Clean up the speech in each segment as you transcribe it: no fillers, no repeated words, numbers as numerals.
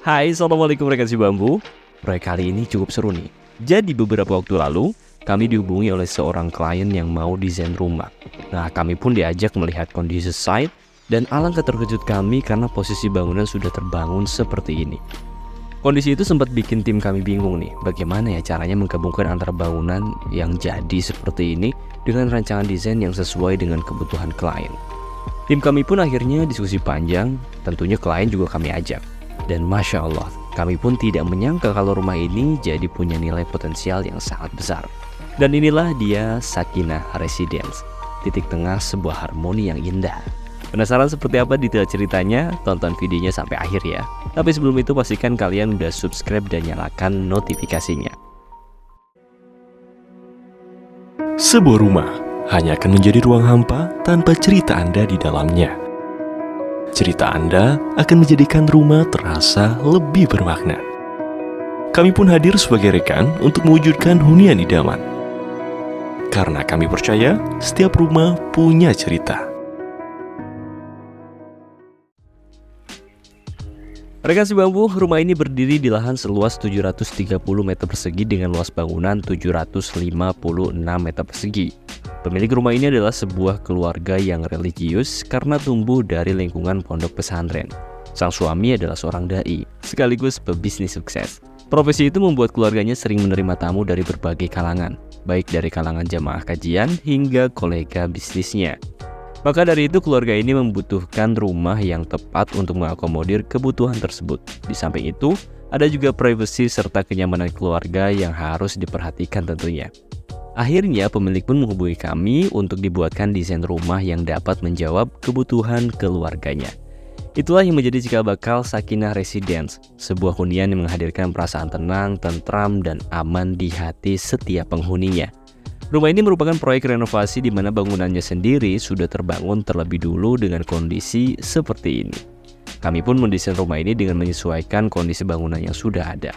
Hai, Assalamualaikum rekan si bambu. Proyek kali ini cukup seru nih. Jadi beberapa waktu lalu, kami dihubungi oleh seorang klien yang mau desain rumah. Nah, kami pun diajak melihat kondisi site dan alangkah terkejut kami karena posisi bangunan sudah terbangun seperti ini. Kondisi itu sempat bikin tim kami bingung nih, bagaimana ya caranya menggabungkan antara bangunan yang jadi seperti ini dengan rancangan desain yang sesuai dengan kebutuhan klien. Tim kami pun akhirnya diskusi panjang, tentunya klien juga kami ajak. Dan Masya Allah, kami pun tidak menyangka kalau rumah ini jadi punya nilai potensial yang sangat besar. Dan inilah dia Sakinah Residence, titik tengah sebuah harmoni yang indah. Penasaran seperti apa detail ceritanya? Tonton videonya sampai akhir ya. Tapi sebelum itu pastikan kalian udah subscribe dan nyalakan notifikasinya. Sebuah rumah hanya akan menjadi ruang hampa tanpa cerita Anda di dalamnya. Cerita Anda akan menjadikan rumah terasa lebih bermakna. Kami pun hadir sebagai rekan untuk mewujudkan hunian idaman. Karena kami percaya setiap rumah punya cerita. Rekan si bambu, rumah ini berdiri di lahan seluas 730 meter persegi dengan luas bangunan 756 meter persegi. Pemilik rumah ini adalah sebuah keluarga yang religius karena tumbuh dari lingkungan pondok pesantren. Sang suami adalah seorang dai, sekaligus pebisnis sukses. Profesi itu membuat keluarganya sering menerima tamu dari berbagai kalangan, baik dari kalangan jamaah kajian hingga kolega bisnisnya. Maka dari itu keluarga ini membutuhkan rumah yang tepat untuk mengakomodir kebutuhan tersebut. Di samping itu, ada juga privasi serta kenyamanan keluarga yang harus diperhatikan tentunya. Akhirnya pemilik pun menghubungi kami untuk dibuatkan desain rumah yang dapat menjawab kebutuhan keluarganya. Itulah yang menjadi cikal bakal Sakinah Residence, sebuah hunian yang menghadirkan perasaan tenang, tentram, dan aman di hati setiap penghuninya. Rumah ini merupakan proyek renovasi di mana bangunannya sendiri sudah terbangun terlebih dulu dengan kondisi seperti ini. Kami pun mendesain rumah ini dengan menyesuaikan kondisi bangunan yang sudah ada.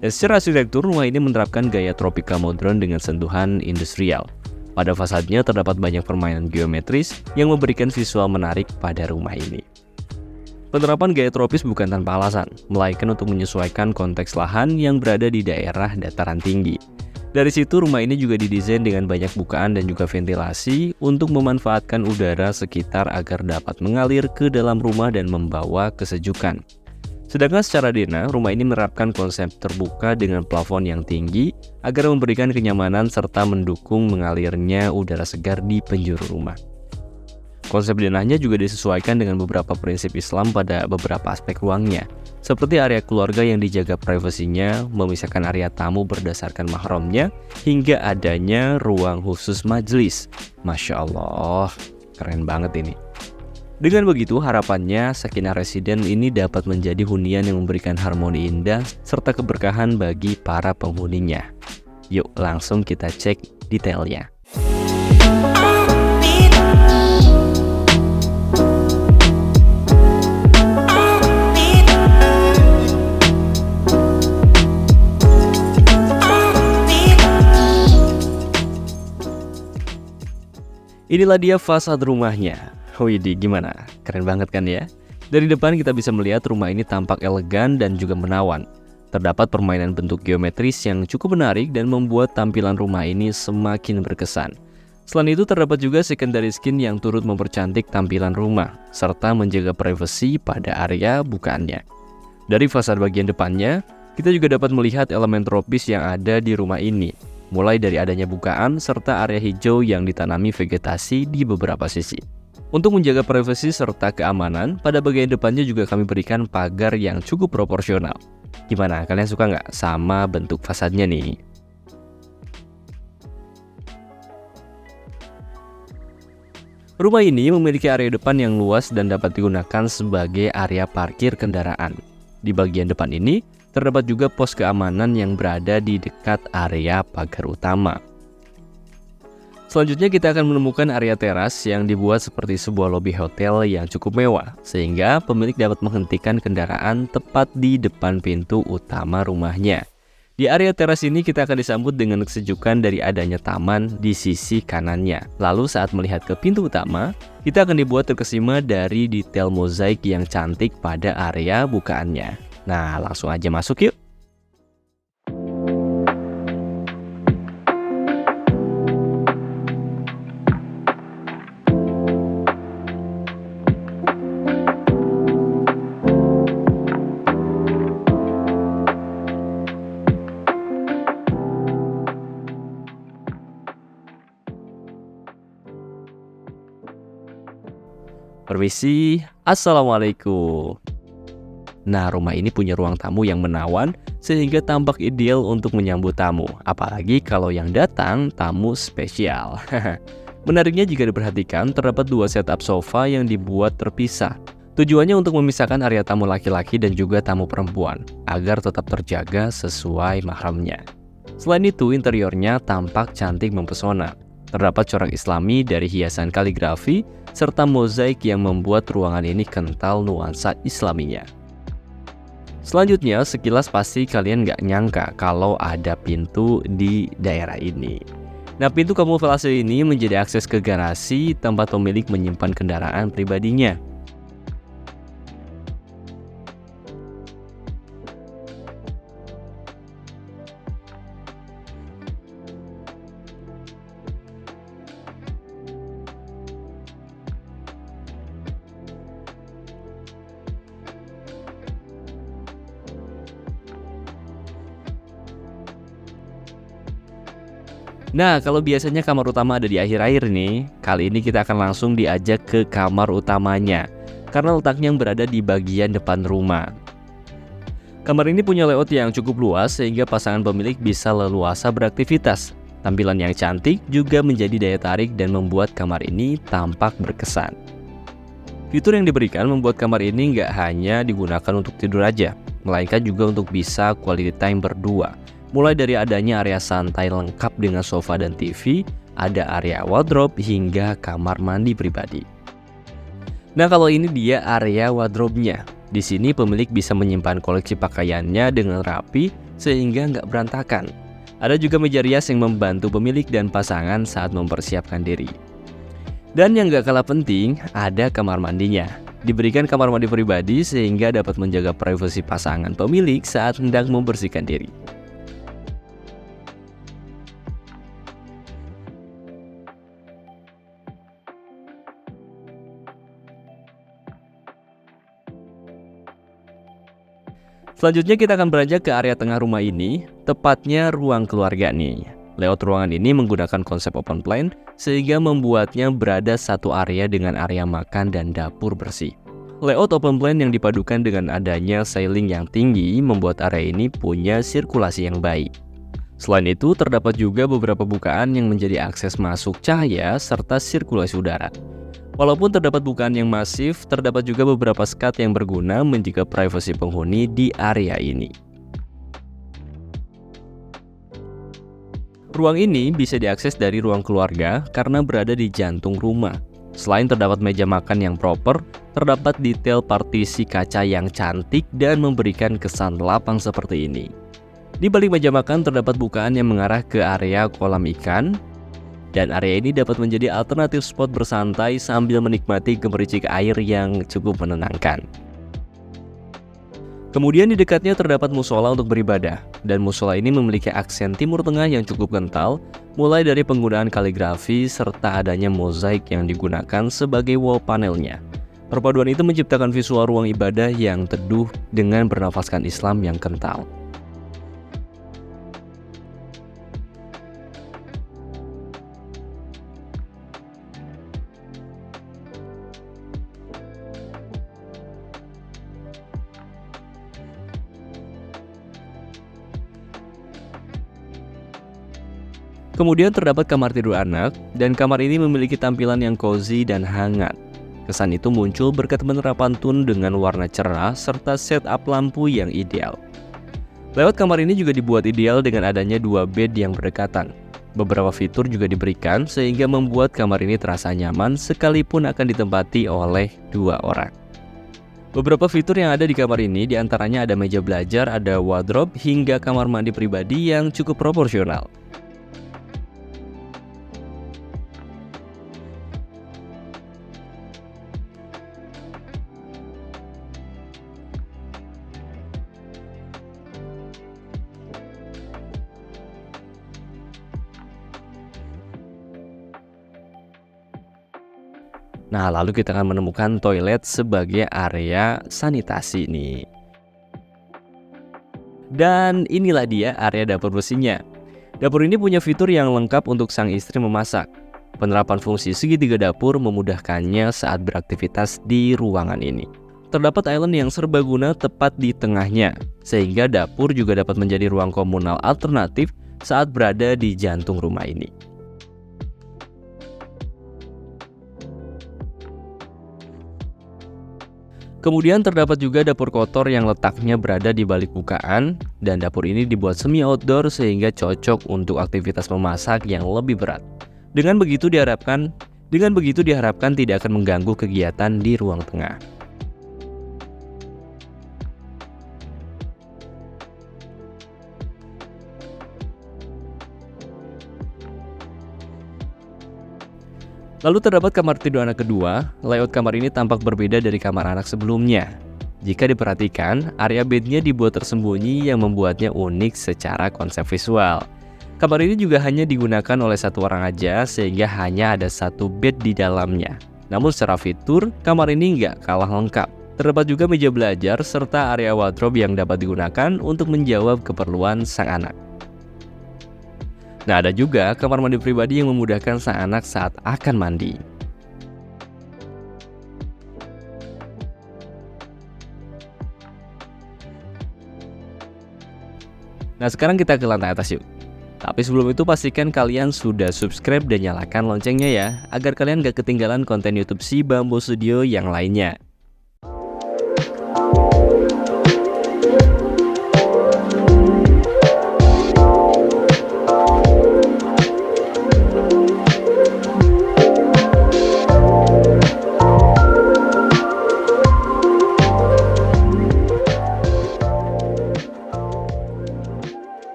Dan secara arsitektur, rumah ini menerapkan gaya tropika modern dengan sentuhan industrial. Pada fasadnya terdapat banyak permainan geometris yang memberikan visual menarik pada rumah ini. Penerapan gaya tropis bukan tanpa alasan, melainkan untuk menyesuaikan konteks lahan yang berada di daerah dataran tinggi. Dari situ rumah ini juga didesain dengan banyak bukaan dan juga ventilasi untuk memanfaatkan udara sekitar agar dapat mengalir ke dalam rumah dan membawa kesejukan. Sedangkan secara dena, rumah ini menerapkan konsep terbuka dengan plafon yang tinggi agar memberikan kenyamanan serta mendukung mengalirnya udara segar di penjuru rumah. Konsep denahnya juga disesuaikan dengan beberapa prinsip Islam pada beberapa aspek ruangnya, seperti area keluarga yang dijaga privasinya, memisahkan area tamu berdasarkan mahramnya, hingga adanya ruang khusus majelis. Masya Allah, keren banget ini. Dengan begitu, harapannya Sakinah Residence ini dapat menjadi hunian yang memberikan harmoni indah serta keberkahan bagi para penghuninya. Yuk langsung kita cek detailnya. Inilah dia fasad rumahnya. Widih, gimana? Keren banget kan ya? Dari depan kita bisa melihat rumah ini tampak elegan dan juga menawan. Terdapat permainan bentuk geometris yang cukup menarik dan membuat tampilan rumah ini semakin berkesan. Selain itu terdapat juga secondary skin yang turut mempercantik tampilan rumah, serta menjaga privasi pada area bukaannya. Dari fasad bagian depannya, kita juga dapat melihat elemen tropis yang ada di rumah ini, mulai dari adanya bukaan serta area hijau yang ditanami vegetasi di beberapa sisi. Untuk menjaga privasi serta keamanan, pada bagian depannya juga kami berikan pagar yang cukup proporsional. Gimana, kalian suka nggak sama bentuk fasadnya nih? Rumah ini memiliki area depan yang luas dan dapat digunakan sebagai area parkir kendaraan. Di bagian depan ini, terdapat juga pos keamanan yang berada di dekat area pagar utama. Selanjutnya kita akan menemukan area teras yang dibuat seperti sebuah lobi hotel yang cukup mewah, sehingga pemilik dapat menghentikan kendaraan tepat di depan pintu utama rumahnya. Di area teras ini kita akan disambut dengan kesejukan dari adanya taman di sisi kanannya. Lalu saat melihat ke pintu utama, kita akan dibuat terkesima dari detail mozaik yang cantik pada area bukaannya. Nah, langsung aja masuk yuk. Permisi, Assalamualaikum. Nah, rumah ini punya ruang tamu yang menawan sehingga tampak ideal untuk menyambut tamu. Apalagi kalau yang datang tamu spesial. Menariknya jika diperhatikan, terdapat dua setup sofa yang dibuat terpisah. Tujuannya untuk memisahkan area tamu laki-laki dan juga tamu perempuan, agar tetap terjaga sesuai mahramnya. Selain itu, interiornya tampak cantik mempesona. Terdapat corak islami dari hiasan kaligrafi, serta mozaik yang membuat ruangan ini kental nuansa islaminya. Selanjutnya, sekilas pasti kalian nggak nyangka kalau ada pintu di daerah ini. Nah, pintu kamuflase ini menjadi akses ke garasi tempat pemilik menyimpan kendaraan pribadinya. Nah, kalau biasanya kamar utama ada di akhir-akhir nih, kali ini kita akan langsung diajak ke kamar utamanya, karena letaknya yang berada di bagian depan rumah. Kamar ini punya layout yang cukup luas sehingga pasangan pemilik bisa leluasa beraktivitas. Tampilan yang cantik juga menjadi daya tarik dan membuat kamar ini tampak berkesan. Fitur yang diberikan membuat kamar ini nggak hanya digunakan untuk tidur aja, melainkan juga untuk bisa quality time berdua. Mulai dari adanya area santai lengkap dengan sofa dan TV, ada area wardrobe hingga kamar mandi pribadi. Nah, kalau ini dia area wardrobe-nya. Di sini pemilik bisa menyimpan koleksi pakaiannya dengan rapi sehingga nggak berantakan. Ada juga meja rias yang membantu pemilik dan pasangan saat mempersiapkan diri. Dan yang nggak kalah penting, ada kamar mandinya. Diberikan kamar mandi pribadi sehingga dapat menjaga privasi pasangan pemilik saat hendak membersihkan diri. Selanjutnya kita akan beranjak ke area tengah rumah ini, tepatnya ruang keluarga nih. Layout ruangan ini menggunakan konsep open plan, sehingga membuatnya berada satu area dengan area makan dan dapur bersih. Layout open plan yang dipadukan dengan adanya ceiling yang tinggi, membuat area ini punya sirkulasi yang baik. Selain itu, terdapat juga beberapa bukaan yang menjadi akses masuk cahaya serta sirkulasi udara. Walaupun terdapat bukaan yang masif, terdapat juga beberapa skat yang berguna menjaga privasi penghuni di area ini. Ruang ini bisa diakses dari ruang keluarga karena berada di jantung rumah. Selain terdapat meja makan yang proper, terdapat detail partisi kaca yang cantik dan memberikan kesan lapang seperti ini. Di balik meja makan terdapat bukaan yang mengarah ke area kolam ikan, dan area ini dapat menjadi alternatif spot bersantai sambil menikmati gemericik air yang cukup menenangkan. Kemudian di dekatnya terdapat musola untuk beribadah, dan musola ini memiliki aksen timur tengah yang cukup kental, mulai dari penggunaan kaligrafi serta adanya mozaik yang digunakan sebagai wall panelnya. Perpaduan itu menciptakan visual ruang ibadah yang teduh dengan bernafaskan Islam yang kental. Kemudian terdapat kamar tidur anak, dan kamar ini memiliki tampilan yang cozy dan hangat. Kesan itu muncul berkat penerapan tone dengan warna cerah serta setup lampu yang ideal. Layout kamar ini juga dibuat ideal dengan adanya dua bed yang berdekatan. Beberapa fitur juga diberikan sehingga membuat kamar ini terasa nyaman sekalipun akan ditempati oleh dua orang. Beberapa fitur yang ada di kamar ini diantaranya ada meja belajar, ada wardrobe, hingga kamar mandi pribadi yang cukup proporsional. Nah, lalu kita akan menemukan toilet sebagai area sanitasi nih. Dan inilah dia area dapur bersihnya. Dapur ini punya fitur yang lengkap untuk sang istri memasak. Penerapan fungsi segitiga dapur memudahkannya saat beraktivitas di ruangan ini. Terdapat island yang serbaguna tepat di tengahnya, sehingga dapur juga dapat menjadi ruang komunal alternatif saat berada di jantung rumah ini. Kemudian terdapat juga dapur kotor yang letaknya berada di balik bukaan, dan dapur ini dibuat semi outdoor sehingga cocok untuk aktivitas memasak yang lebih berat. Dengan begitu diharapkan tidak akan mengganggu kegiatan di ruang tengah. Lalu terdapat kamar tidur anak kedua. Layout kamar ini tampak berbeda dari kamar anak sebelumnya. Jika diperhatikan, area bednya dibuat tersembunyi yang membuatnya unik secara konsep visual. Kamar ini juga hanya digunakan oleh satu orang aja, sehingga hanya ada satu bed di dalamnya. Namun secara fitur, kamar ini nggak kalah lengkap. Terdapat juga meja belajar serta area wardrobe yang dapat digunakan untuk menjawab keperluan sang anak. Nah, ada juga kamar mandi pribadi yang memudahkan sang anak saat akan mandi. Nah, sekarang kita ke lantai atas yuk. Tapi sebelum itu pastikan kalian sudah subscribe dan nyalakan loncengnya ya, agar kalian gak ketinggalan konten YouTube si Bambo Studio yang lainnya.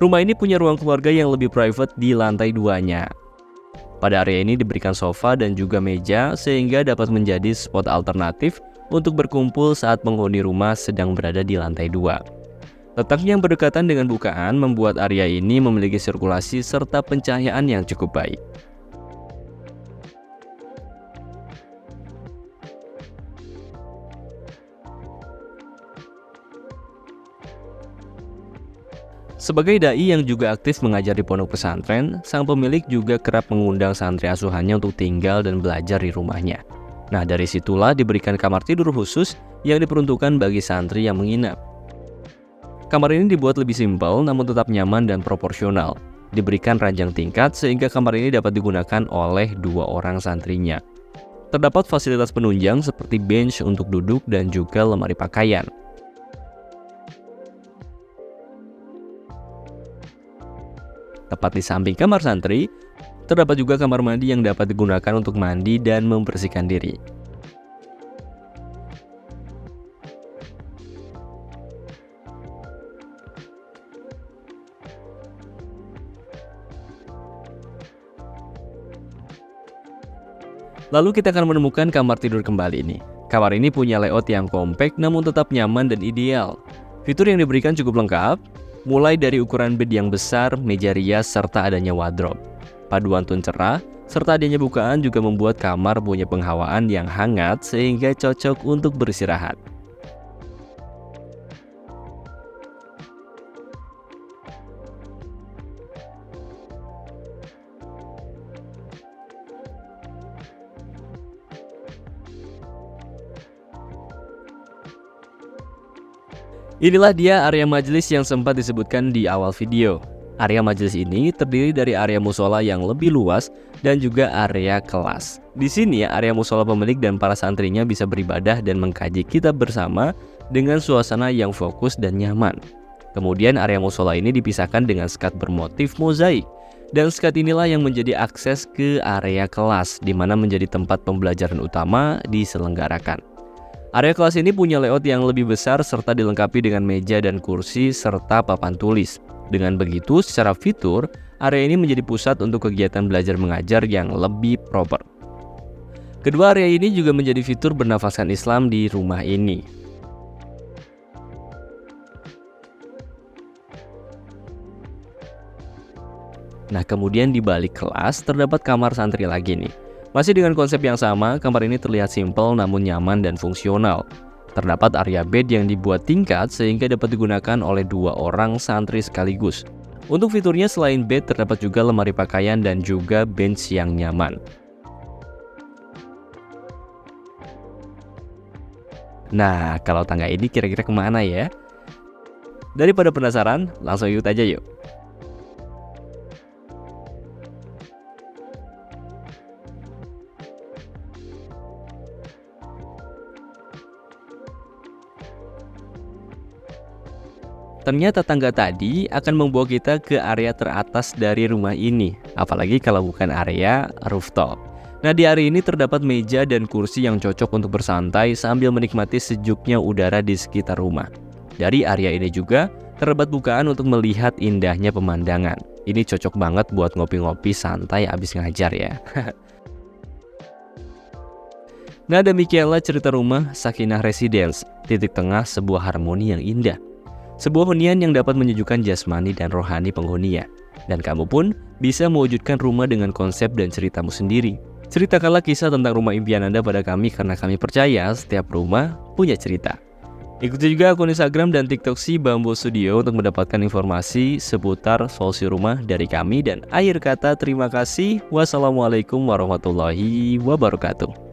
Rumah ini punya ruang keluarga yang lebih private di lantai 2-nya. Pada area ini diberikan sofa dan juga meja sehingga dapat menjadi spot alternatif untuk berkumpul saat penghuni rumah sedang berada di lantai 2. Letaknya yang berdekatan dengan bukaan membuat area ini memiliki sirkulasi serta pencahayaan yang cukup baik. Sebagai dai yang juga aktif mengajar di pondok pesantren, sang pemilik juga kerap mengundang santri asuhannya untuk tinggal dan belajar di rumahnya. Nah, dari situlah diberikan kamar tidur khusus yang diperuntukkan bagi santri yang menginap. Kamar ini dibuat lebih simpel namun tetap nyaman dan proporsional. Diberikan ranjang tingkat sehingga kamar ini dapat digunakan oleh 2 orang santrinya. Terdapat fasilitas penunjang seperti bench untuk duduk dan juga lemari pakaian. Tepat di samping kamar santri, terdapat juga kamar mandi yang dapat digunakan untuk mandi dan membersihkan diri. Lalu kita akan menemukan kamar tidur kembali nih. Kamar ini punya layout yang kompak namun tetap nyaman dan ideal. Fitur yang diberikan cukup lengkap, mulai dari ukuran bed yang besar, meja rias, serta adanya wardrobe. Paduan tone cerah, serta adanya bukaan juga membuat kamar punya penghawaan yang hangat sehingga cocok untuk beristirahat. Inilah dia area majelis yang sempat disebutkan di awal video. Area majelis ini terdiri dari area musola yang lebih luas dan juga area kelas. Di sini area musola pemilik dan para santrinya bisa beribadah dan mengkaji kitab bersama dengan suasana yang fokus dan nyaman. Kemudian area musola ini dipisahkan dengan sekat bermotif mozaik. Dan sekat inilah yang menjadi akses ke area kelas, di mana menjadi tempat pembelajaran utama diselenggarakan. Area kelas ini punya layout yang lebih besar serta dilengkapi dengan meja dan kursi serta papan tulis. Dengan begitu, secara fitur, area ini menjadi pusat untuk kegiatan belajar mengajar yang lebih proper. Kedua area ini juga menjadi fitur bernafaskan Islam di rumah ini. Nah, kemudian di balik kelas terdapat kamar santri lagi nih. Masih dengan konsep yang sama, kamar ini terlihat simpel namun nyaman dan fungsional. Terdapat area bed yang dibuat tingkat sehingga dapat digunakan oleh 2 orang santri sekaligus. Untuk fiturnya selain bed terdapat juga lemari pakaian dan juga bench yang nyaman. Nah, kalau tangga ini kira-kira kemana ya? Daripada penasaran, langsung ikut aja yuk. Ternyata tangga tadi akan membawa kita ke area teratas dari rumah ini, apalagi kalau bukan area rooftop. Nah, di area ini terdapat meja dan kursi yang cocok untuk bersantai sambil menikmati sejuknya udara di sekitar rumah. Dari area ini juga terdapat bukaan untuk melihat indahnya pemandangan. Ini cocok banget buat ngopi-ngopi santai abis ngajar ya. Nah, demikianlah cerita rumah Sakinah Residence, titik tengah sebuah harmoni yang indah. Sebuah hunian yang dapat menyejukkan jasmani dan rohani penghuninya. Dan kamu pun bisa mewujudkan rumah dengan konsep dan ceritamu sendiri. Ceritakanlah kisah tentang rumah impian Anda pada kami karena kami percaya setiap rumah punya cerita. Ikuti juga akun Instagram dan TikTok si Bambo Studio untuk mendapatkan informasi seputar solusi rumah dari kami. Dan akhir kata terima kasih. Wassalamualaikum warahmatullahi wabarakatuh.